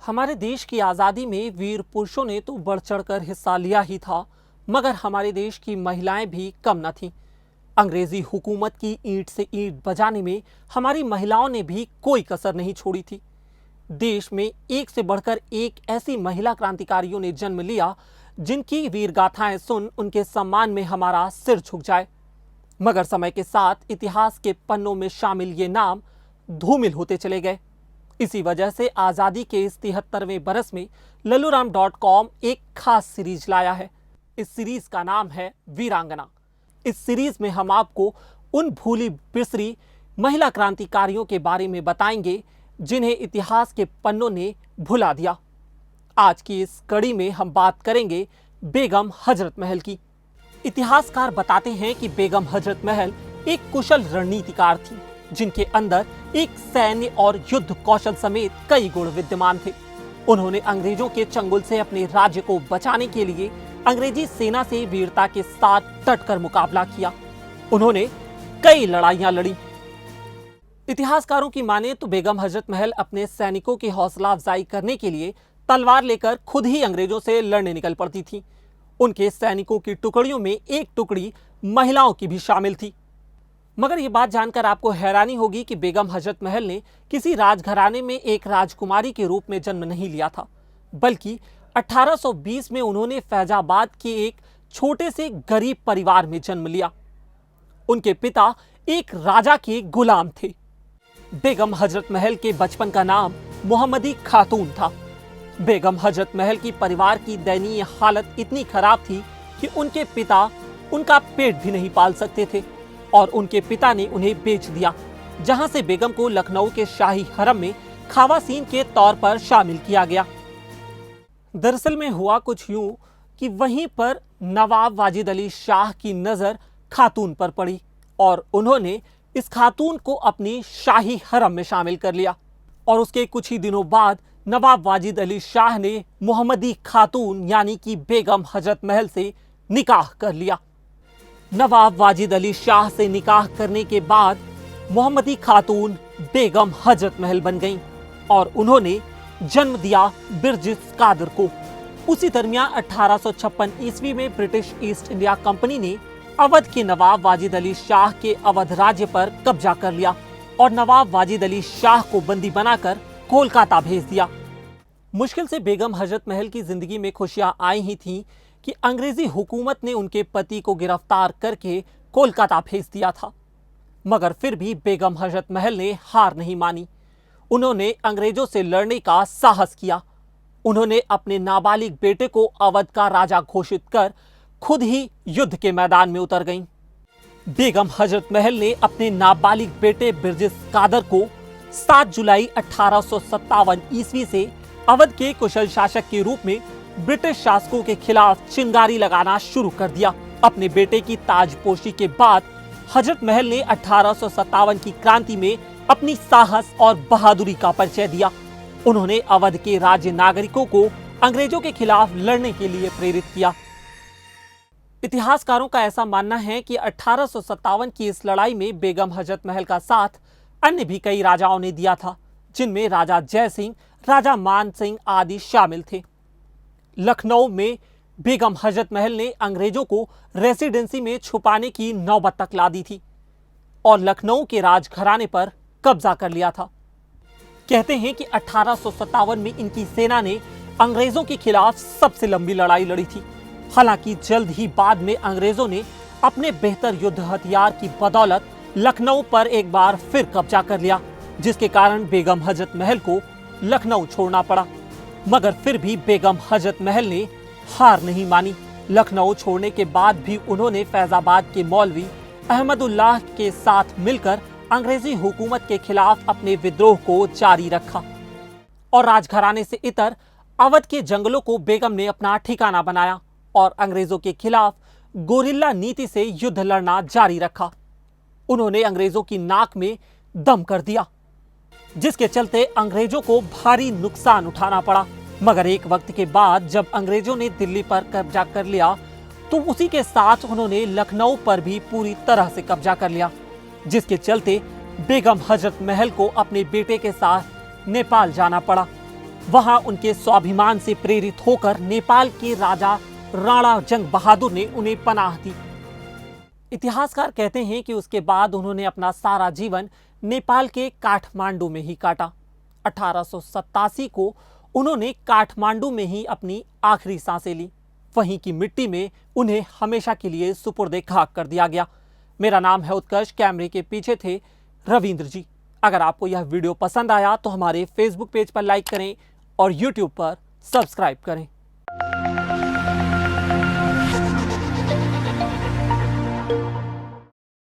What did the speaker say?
हमारे देश की आज़ादी में वीर पुरुषों ने तो बढ़ चढ़कर हिस्सा लिया ही था, मगर हमारे देश की महिलाएं भी कम न थीं। अंग्रेजी हुकूमत की ईंट से ईंट बजाने में हमारी महिलाओं ने भी कोई कसर नहीं छोड़ी थी। देश में एक से बढ़कर एक ऐसी महिला क्रांतिकारियों ने जन्म लिया जिनकी वीर गाथाएं सुन उनके सम्मान में हमारा सिर झुक जाए। मगर समय के साथ इतिहास के पन्नों में शामिल ये नाम धूमिल होते चले गए। इसी वजह से आजादी के इस 73वें बरस में लल्लूराम.com एक खास सीरीज लाया है। इस सीरीज का नाम है वीरांगना। इस सीरीज में हम आपको उन भूली बिसरी महिला क्रांतिकारियों के बारे में बताएंगे जिन्हें इतिहास के पन्नों ने भुला दिया। आज की इस कड़ी में हम बात करेंगे बेगम हजरत महल की। इतिहासकार बताते हैं कि बेगम हजरत महल एक कुशल रणनीतिकार थी, जिनके अंदर एक सैन्य और युद्ध कौशल समेत कई गुण विद्यमान थे। उन्होंने अंग्रेजों के चंगुल से अपने राज्य को बचाने के लिए अंग्रेजी सेना से वीरता के साथ डटकर मुकाबला किया। उन्होंने कई लड़ाइयां लड़ी। इतिहासकारों की माने तो बेगम हजरत महल अपने सैनिकों की हौसला अफजाई करने के लिए तलवार लेकर खुद ही अंग्रेजों से लड़ने निकल पड़ती थी। उनके सैनिकों की टुकड़ियों में एक टुकड़ी महिलाओं की भी शामिल थी। मगर ये बात जानकर आपको हैरानी होगी कि बेगम हजरत महल ने किसी राजघराने में एक राजकुमारी के रूप में जन्म नहीं लिया था, बल्कि 1820 में उन्होंने फैजाबाद के एक छोटे से गरीब परिवार में जन्म लिया। उनके पिता एक राजा के गुलाम थे। बेगम हजरत महल के बचपन का नाम मोहम्मदी खातून था। बेगम हजरत महल की परिवार की दयनीय हालत इतनी खराब थी कि उनके पिता उनका पेट भी नहीं पाल सकते थे और उनके पिता ने उन्हें बेच दिया, जहां से बेगम को लखनऊ के शाही हरम में खावासीन के तौर पर शामिल किया गया। दरअसल में हुआ कुछ यूं कि वहीं पर नवाब वाजिद अली शाह की नजर खातून पर पड़ी और उन्होंने इस खातून को अपनी शाही हरम में शामिल कर लिया। और उसके कुछ ही दिनों बाद नवाब वाजिद अली शाह ने मोहम्मदी खातून यानी कि बेगम हजरत महल से निकाह कर लिया। नवाब वाजिद अली शाह से निकाह करने के बाद मोहम्मदी खातून बेगम हजरत महल बन गईं और उन्होंने जन्म दिया बिरजिस कादर को। उसी दरमियान 1856 ईस्वी में ब्रिटिश ईस्ट इंडिया कंपनी ने अवध के नवाब वाजिद अली शाह के अवध राज्य पर कब्जा कर लिया और नवाब वाजिद अली शाह को बंदी बनाकर कोलकाता भेज दिया। मुश्किल से बेगम हजरत महल की जिंदगी में खुशियां आई ही थीं कि अंग्रेजी हुकूमत ने उनके पति को गिरफ्तार करके कोलकाता भेज दिया था। मगर फिर भी बेगम हजरत महल ने हार नहीं मानी। उन्होंने अंग्रेजों से लड़ने का साहस किया। उन्होंने अपने नाबालिग बेटे को अवध का राजा घोषित कर खुद ही युद्ध के मैदान में उतर गईं। बेगम हजरत महल ने अपने नाबालिग बेटे बिरजिस कादर को 7 जुलाई 1857 ईस्वी से अवध के कुशल शासक के रूप में ब्रिटिश शासकों के खिलाफ चिंगारी लगाना शुरू कर दिया। अपने बेटे की ताजपोशी के बाद हजरत महल ने 1857 की क्रांति में अपनी साहस और बहादुरी का परिचय दिया। उन्होंने अवध के राज्य नागरिकों को अंग्रेजों के खिलाफ लड़ने के लिए प्रेरित किया। इतिहासकारों का ऐसा मानना है कि 1857 की इस लड़ाई में बेगम हजरत महल का साथ अन्य भी कई राजाओं ने दिया था, जिनमें राजा जय सिंह, राजा मान सिंह आदि शामिल थे। लखनऊ में बेगम हजरत महल ने अंग्रेजों को रेसिडेंसी में छुपाने की नौबत तक ला दी थी और लखनऊ के राजघराने पर कब्जा कर लिया था। कहते हैं कि 1857 में इनकी सेना ने अंग्रेजों के खिलाफ सबसे लंबी लड़ाई लड़ी थी। हालांकि जल्द ही बाद में अंग्रेजों ने अपने बेहतर युद्ध हथियार की बदौलत लखनऊ पर एक बार फिर कब्जा कर लिया, जिसके कारण बेगम हजरत महल को लखनऊ छोड़ना पड़ा। मगर फिर भी बेगम हजरत महल ने हार नहीं मानी। लखनऊ छोड़ने के बाद भी उन्होंने फैजाबाद के मौलवी अहमदुल्लाह के साथ मिलकर अंग्रेजी हुकूमत के खिलाफ अपने विद्रोह को जारी रखा और राजघराने से इतर अवध के जंगलों को बेगम ने अपना ठिकाना बनाया और अंग्रेजों के खिलाफ गोरिल्ला नीति से युद्ध लड़ना जारी रखा। उन्होंने अंग्रेजों की नाक में दम कर दिया, जिसके चलते अंग्रेजों को भारी नुकसान उठाना पड़ा। मगर एक वक्त के बाद जब अंग्रेजों ने दिल्ली पर कब्जा कर लिया तो उसी के साथ उन्होंने लखनऊ पर भी पूरी तरह से कब्जा कर लिया, जिसके चलते बेगम हजरत महल को अपने बेटे के साथ नेपाल जाना पड़ा। वहां उनके स्वाभिमान से प्रेरित होकर नेपाल के राजा राणा जंग बहादुर ने उन्हें पनाह दी। इतिहासकार कहते हैं कि उसके बाद उन्होंने अपना सारा जीवन नेपाल के काठमांडू में ही काटा। 1887 को उन्होंने काठमांडू में ही अपनी आखिरी सांसें ली। वहीं की मिट्टी में उन्हें हमेशा के लिए सुपुर्दे खाक कर दिया गया। मेरा नाम है उत्कर्ष, कैमरे के पीछे थे रविंद्र जी। अगर आपको यह वीडियो पसंद आया तो हमारे फेसबुक पेज पर लाइक करें और यूट्यूब पर सब्सक्राइब करें।